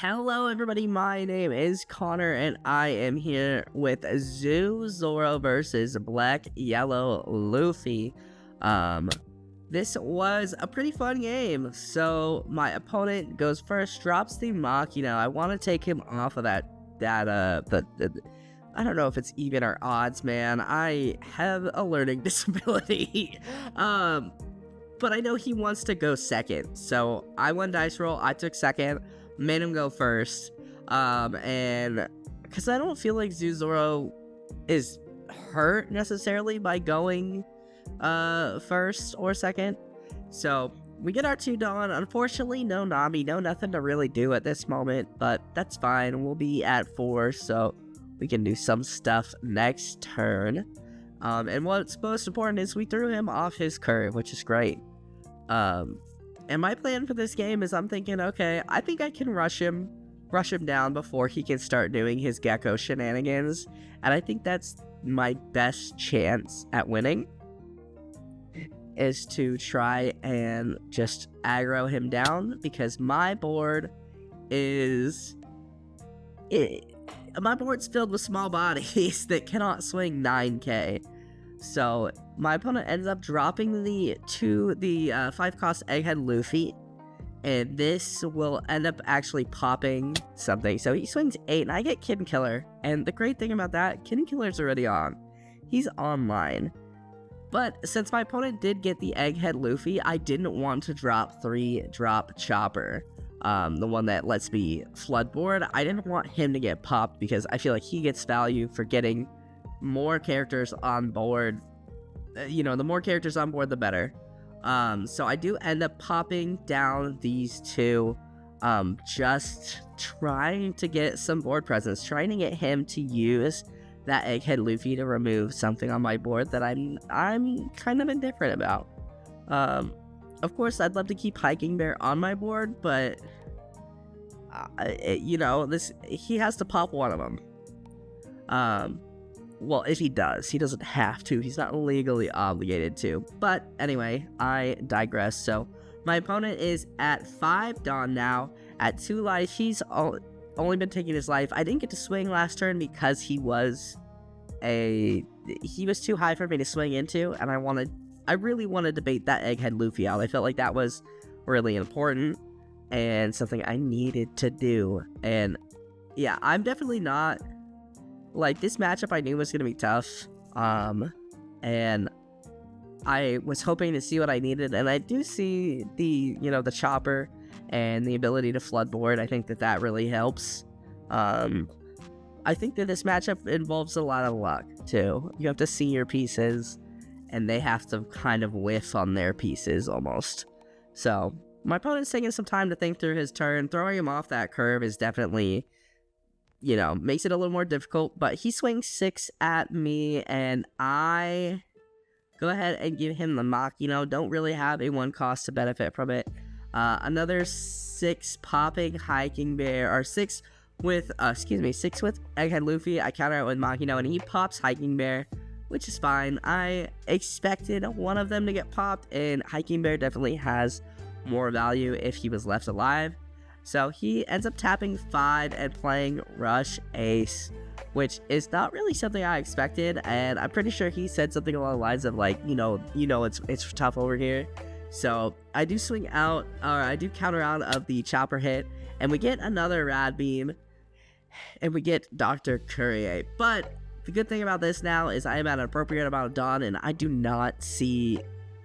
Hello everybody, my name is Connor and I am here with Zoro versus Black Yellow Luffy. This was a pretty fun game. So my opponent goes first, drops the Machina. I want to take him off of that I don't know if it's even or odds, man. I have a learning disability. But I know he wants to go second. So I won dice roll, I took second, made him go first. And because I don't feel like Zoro is hurt necessarily by going first or second. So we get our 2 done. Unfortunately, no Nami, no nothing to really do at this moment, but that's fine. We'll be at 4, so we can do some stuff next turn. And what's most important is we threw him off his curve, which is great. And my plan for this game is I'm thinking, okay, I think I can rush him down before he can start doing his gecko shenanigans. And I think that's my best chance at winning, is to try and just aggro him down, because my board is... my board's filled with small bodies that cannot swing 9k. So my opponent ends up dropping the 5-cost Egghead Luffy, and this will end up actually popping something. So he swings 8, and I get Kid Killer. And the great thing about that, Kid Killer's already on. He's online. But since my opponent did get the Egghead Luffy, I didn't want to drop 3-drop Chopper. The one that lets me flood board. I didn't want him to get popped because I feel like he gets value for getting more characters on board. You know, the more characters on board, the better. So I do end up popping down these 2, just trying to get some board presence, trying to get him to use that Egghead Luffy to remove something on my board that I'm kind of indifferent about. Of course, I'd love to keep Hiking Bear on my board, but you know, he has to pop one of them. Well, if he does, he doesn't have to. He's not legally obligated to. But anyway, I digress. So my opponent is at 5 Dawn now, at 2 life. He's only been taking his life. I didn't get to swing last turn because he was too high for me to swing into, and I really wanted to bait that Egghead Luffy out. I felt like that was really important and something I needed to do. And yeah, I'm definitely not... Like, this matchup I knew was going to be tough. And I was hoping to see what I needed. And I do see the chopper and the ability to flood board. I think that really helps. I think that this matchup involves a lot of luck, too. You have to see your pieces, and they have to kind of whiff on their pieces almost. So my opponent's taking some time to think through his turn. Throwing him off that curve is definitely, you know, makes it a little more difficult. But he swings 6 at me, and I go ahead and give him the Mach. You know, don't really have a 1 cost to benefit from it. Another 6 popping Hiking Bear, or 6 with, 6 with Egghead Luffy. I counter it with Mach, and he pops Hiking Bear, which is fine. I expected one of them to get popped, and Hiking Bear definitely has more value if he was left alive. So he ends up tapping 5 and playing Rush Ace, which is not really something I expected, and I'm pretty sure he said something along the lines of like, it's tough over here. So I do swing out, or I do counter out of the chopper hit, and we get another Rad Beam, and we get Dr. Courier. But the good thing about this now is I am at an appropriate amount of Dawn, and I do not see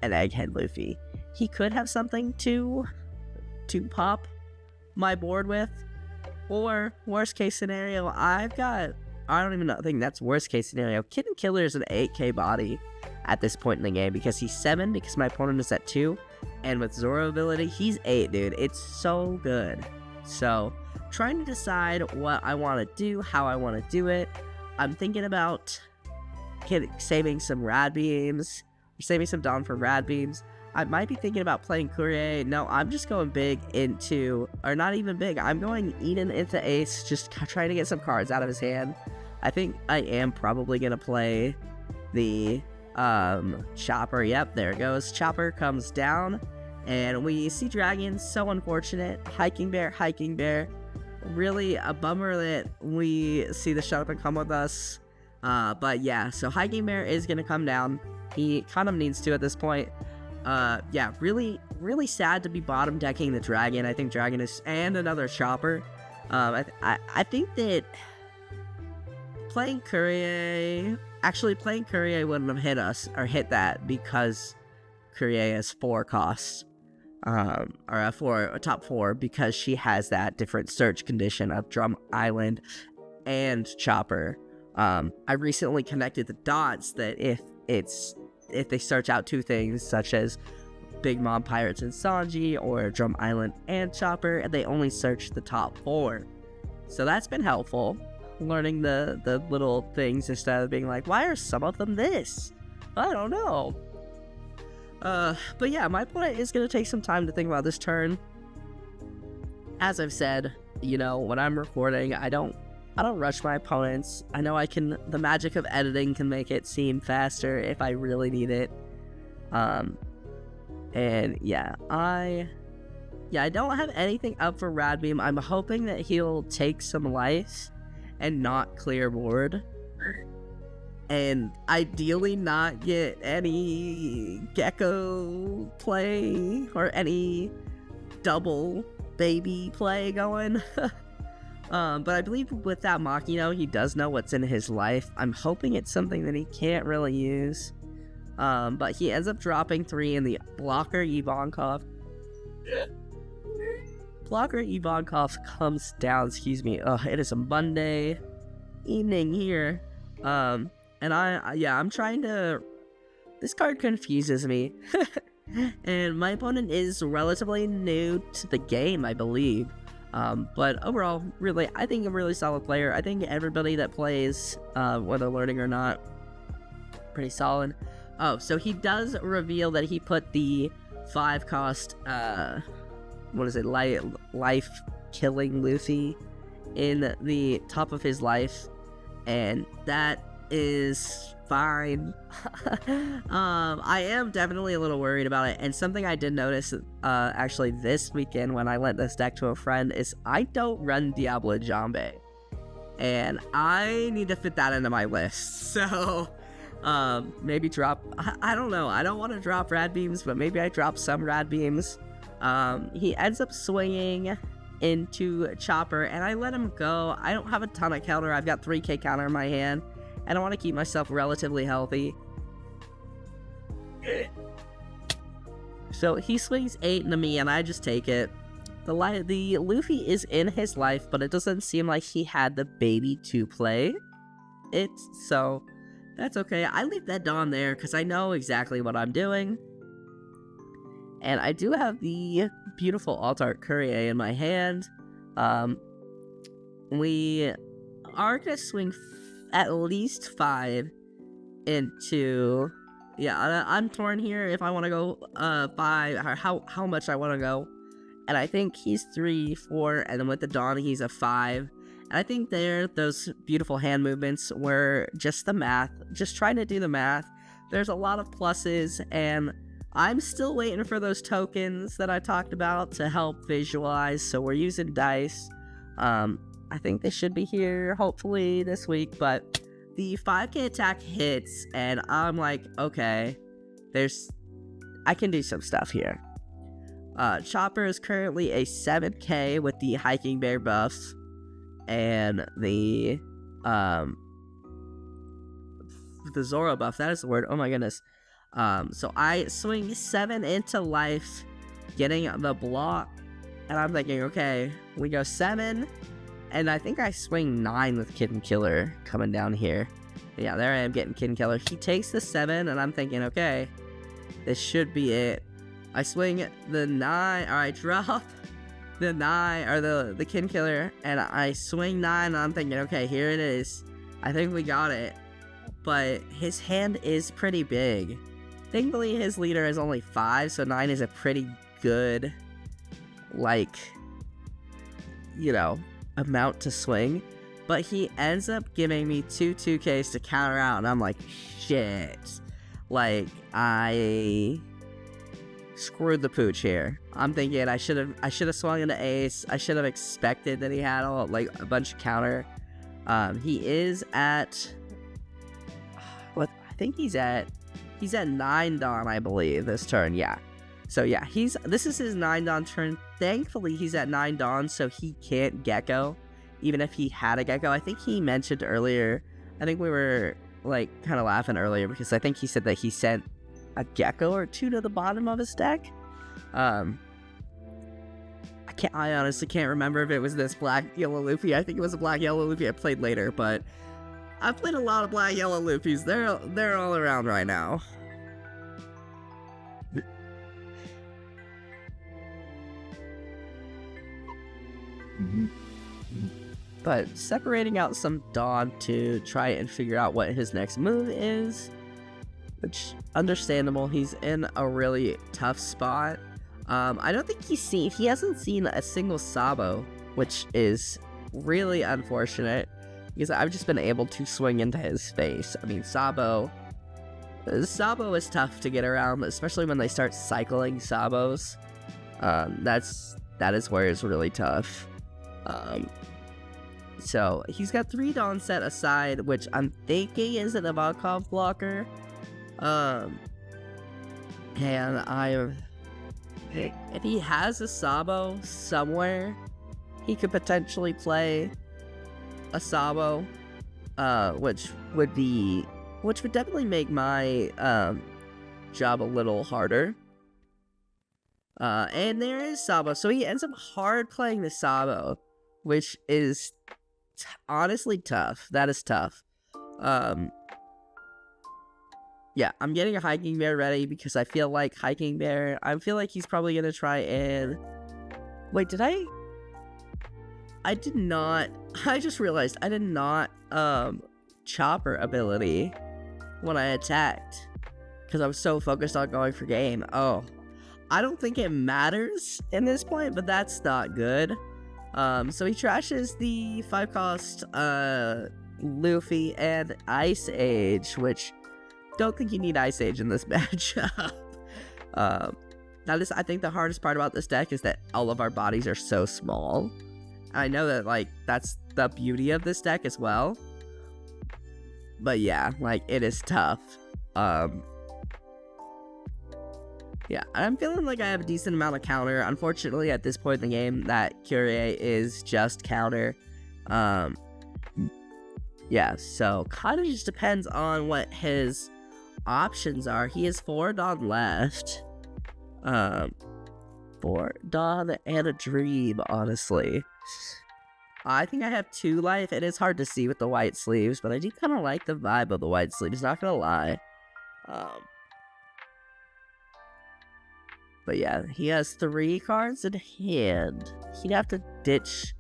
an Egghead Luffy. He could have something to pop my board with, or worst case scenario, I don't even think that's worst case scenario. Kid Killer is an 8k body at this point in the game, because he's 7, because my opponent is at 2, and with Zoro ability, he's 8, dude. It's so good. So trying to decide what I want to do, how I want to do it. I'm thinking about saving some Rad Beams, or saving some Dawn for Rad Beams. I might be thinking about playing Courier. No, I'm just going big into, or not even big, I'm going Eden into Ace, just trying to get some cards out of his hand. I think I am probably going to play the Chopper. Yep, there it goes. Chopper comes down, and we see Dragons. So unfortunate. Hiking Bear. really a bummer that we see the Shut Up and Come With Us. But yeah, so Hiking Bear is gonna come down. He kind of needs to at this point. Yeah, really, really sad to be bottom decking the Dragon. I think Dragon is, and another Chopper. I think that playing Courier wouldn't have hit us, or hit that, because Courier has 4 costs. Or a top 4, because she has that different search condition of Drum Island and Chopper. I recently connected the dots that if they search out 2 things, such as Big Mom Pirates and Sanji, or Drum Island and Chopper, and they only search the top 4. So that's been helpful, learning the little things instead of being like, why are some of them this? I don't know. But yeah, my opponent is going to take some time to think about this turn. As I've said, you know, when I'm recording, I don't rush my opponents. I know the magic of editing can make it seem faster if I really need it. And yeah, I don't have anything up for Radbeam. I'm hoping that he'll take some life and not clear board. And ideally not get any Gecko play or any double baby play going. But I believe with that Machino, he does know what's in his life. I'm hoping it's something that he can't really use. But he ends up dropping 3 in the Blocker Ivankov. Blocker Ivankov comes down, it is a Monday evening here. And I'm trying to... This card confuses me. And my opponent is relatively new to the game, I believe. But overall, really, I think a really solid player. I think everybody that plays, whether learning or not, pretty solid. Oh, so he does reveal that he put the 5 cost, life killing Luffy in the top of his life. And that is fine. I am definitely a little worried about it, and something I did notice actually this weekend when I lent this deck to a friend is I don't run Diablo Jambe, and I need to fit that into my list. So maybe drop, I don't know, I don't want to drop Rad Beams, but maybe I drop some Rad Beams. He ends up swinging into Chopper, and I let him go. I don't have a ton of counter. I've got 3k counter in my hand, and I want to keep myself relatively healthy. So he swings 8 into me, and I just take it. The Luffy is in his life, but it doesn't seem like he had the baby to play it, so that's okay. I leave that Dawn there, because I know exactly what I'm doing. And I do have the beautiful Alt-Art Courier in my hand. We are going to swing at least 5 into... Yeah, I'm torn here if I want to go 5, or how much I want to go. And I think he's 3, 4, and then with the Dawn, he's a 5. And I think those beautiful hand movements were just the math, just trying to do the math. There's a lot of pluses, and I'm still waiting for those tokens that I talked about to help visualize, so we're using dice. I think they should be here, hopefully, this week, but the 5k attack hits, and I'm like, okay, I can do some stuff here. Chopper is currently a 7k with the Hiking Bear buff, and the Zoro buff, that is the word, oh my goodness. So I swing 7 into life, getting the block, and I'm thinking, okay, we go 7, and I think I swing 9 with Kid and Killer coming down here. Yeah, there I am getting Kid and Killer. He takes the 7, and I'm thinking, okay, this should be it. I swing the 9, or I drop the 9, or the Kid and Killer, and I swing 9, and I'm thinking, okay, here it is. I think we got it. But his hand is pretty big. Thankfully, his leader is only 5, so 9 is a pretty good, amount to swing. But he ends up giving me 2Ks to counter out, and I'm like, shit. I screwed the pooch here. I'm thinking I should have swung into ace. I should have expected that he had a bunch of counter. He is at what I think he's at 9 Dawn, I believe, this turn. Yeah. So yeah, this is his 9 Dawn turn. Thankfully he's at 9 Dawn, so he can't Gecko. Even if he had a Gecko, I think he mentioned earlier, I think we were like kind of laughing earlier because I think he said that he sent a Gecko or 2 to the bottom of his deck. I honestly can't remember if it was this black yellow Luffy. I think it was a black yellow Luffy I played later, but I've played a lot of black yellow Luffys. They're all around right now. But separating out some Dawn to try and figure out what his next move is, which understandable. He's in a really tough spot. I don't think he hasn't seen a single Sabo, which is really unfortunate because I've just been able to swing into his face. I mean, Sabo is tough to get around, especially when they start cycling Sabos. That is where it's really tough. So he's got 3 Dawn set aside, which I'm thinking is an Ivankov blocker. And if he has a Sabo somewhere, he could potentially play a Sabo, which would definitely make my job a little harder. And there is Sabo, so he ends up hard playing the Sabo, which is honestly tough. That is tough. Yeah, I'm getting a Hiking Bear ready because I feel like I feel like he's probably gonna try and... Wait, I did not... I just realized I did not, Chopper ability when I attacked. Because I was so focused on going for game. Oh. I don't think it matters in this point, but that's not good. So he trashes the 5-cost, Luffy and Ice Age, which... Don't think you need Ice Age in this matchup. That is, I think, the hardest part about this deck is that all of our bodies are so small. I know that, like, that's the beauty of this deck as well. But yeah, like, it is tough. Yeah, I'm feeling like I have a decent amount of counter. Unfortunately, at this point in the game, that Kyrie is just counter. Yeah, so kind of just depends on what his options are. He has 4 Dawn left. 4 Dawn and a Dream, honestly. I think I have 2 life. It is hard to see with the white sleeves, but I do kind of like the vibe of the white sleeves, not gonna lie. But yeah, he has 3 cards in hand. He'd have to ditch...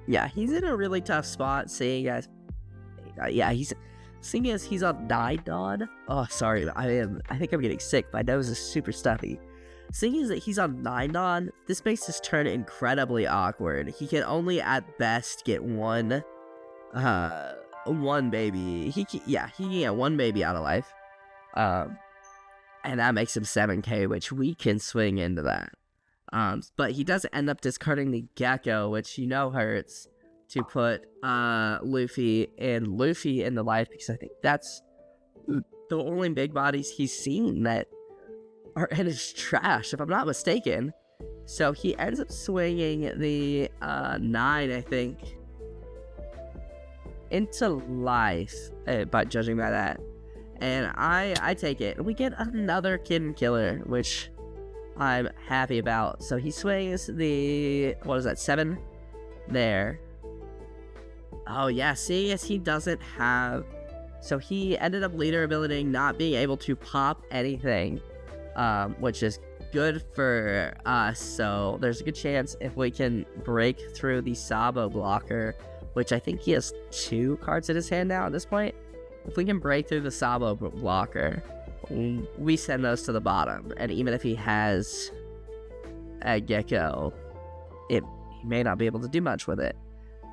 Yeah, he's in a really tough spot, seeing as... yeah, seeing as he's on 9 Dawn. Oh, sorry, I think I'm getting sick. My nose is super stuffy. Seeing as that he's on 9 Dawn, this makes his turn incredibly awkward. He can only at best get one baby. He can get 1 baby out of life. And that makes him 7k, which we can swing into that. But he does end up discarding the Gecko, which hurts, to put Luffy in the life, because I think that's the only big bodies he's seen that are in his trash, if I'm not mistaken. So he ends up swinging the 9, I think, into life, but judging by that. And I take it. We get another Kitten Killer, which I'm happy about. So he swings the, 7 there. Oh yeah, seeing as he doesn't have... So he ended up leader ability not being able to pop anything, which is good for us. So there's a good chance if we can break through the Sabo blocker, which I think he has 2 cards in his hand now at this point. If we can break through the Sabo blocker, we send those to the bottom. And even if he has a Gecko, he may not be able to do much with it.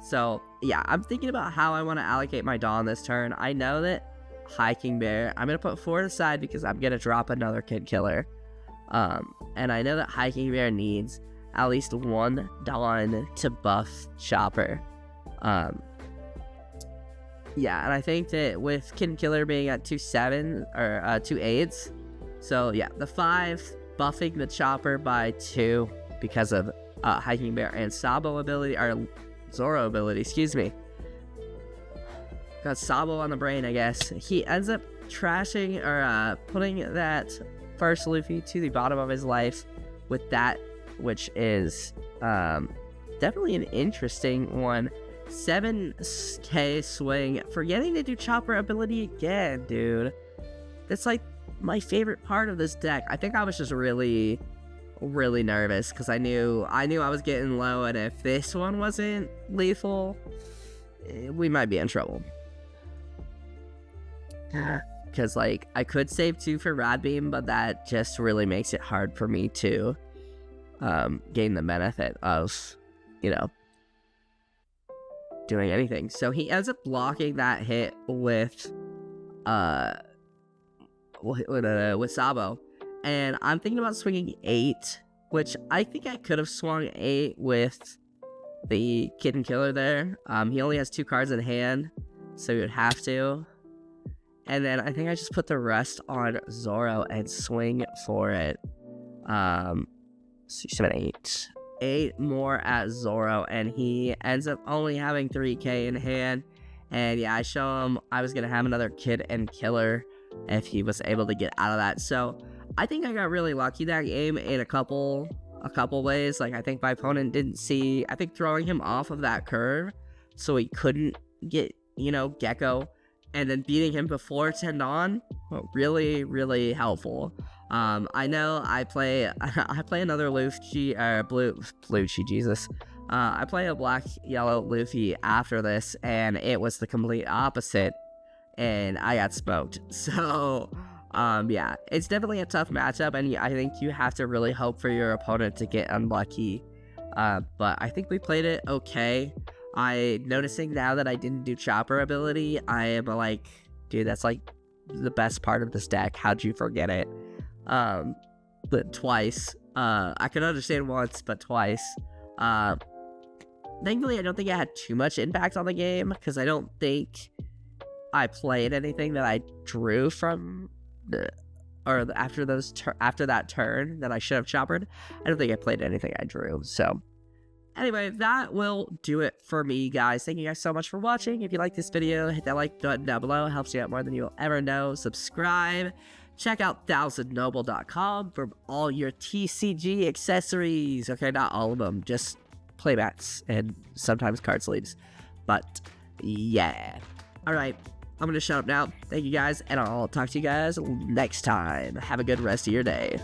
So, yeah, I'm thinking about how I want to allocate my Dawn this turn. I know that Hiking Bear, I'm going to put 4 aside because I'm going to drop another Kid Killer. And I know that Hiking Bear needs at least one Dawn to buff Chopper. Yeah, and I think that with Kid Killer being at 2-7 or 2-8s, so yeah, the 5 buffing the Chopper by 2 because of Hiking Bear and Sabo ability, or Zoro ability, excuse me. Got Sabo on the brain, I guess. He ends up trashing or putting that first Luffy to the bottom of his life with that, which is definitely an interesting one. 7k swing, forgetting to do Chopper ability again, dude. That's like my favorite part of this deck. I think I was just really nervous because I knew I was getting low, and if this one wasn't lethal, we might be in trouble. Because like I could save 2 for Rad Beam, but that just really makes it hard for me to gain the benefit of, you know, doing anything. So he ends up blocking that hit with Sabo, and I'm thinking about swinging 8, which I think I could have swung 8 with the Kid and Killer there. He only has 2 cards in hand, so he would have to. And then I think I just put the rest on Zoro and swing for it. 6, 7, 8. 8 more at Zoro, and he ends up only having 3k in hand. And yeah, I show him I was gonna have another Kid and Killer if he was able to get out of that. So I think I got really lucky that game in a couple ways. Like, I think my opponent didn't see, I think throwing him off of that curve so he couldn't get, you know, Gecko, and then beating him before Tendon, really helpful. I know I play another Luffy, Bluchi, Jesus. I play a black yellow Luffy after this, and it was the complete opposite, and I got smoked. So yeah, it's definitely a tough matchup, and I think you have to really hope for your opponent to get unlucky. But I think we played it okay. Noticing now that I didn't do Chopper ability, I am like, dude, that's like the best part of this deck. How'd you forget it? But twice. I could understand once, but twice. Thankfully, I don't think I had too much impact on the game, because I don't think I played anything that I drew from after that turn that I should have choppered. I don't think I played anything I drew. So anyway, that will do it for me, guys. Thank you guys so much for watching. If you like this video, hit that like button down below. It helps you out more than you'll ever know. Subscribe. Check out 1000noble.com for all your TCG accessories. Okay, not all of them, just playbacks and sometimes card sleeves. But yeah. Alright, I'm gonna shut up now. Thank you guys, and I'll talk to you guys next time. Have a good rest of your day.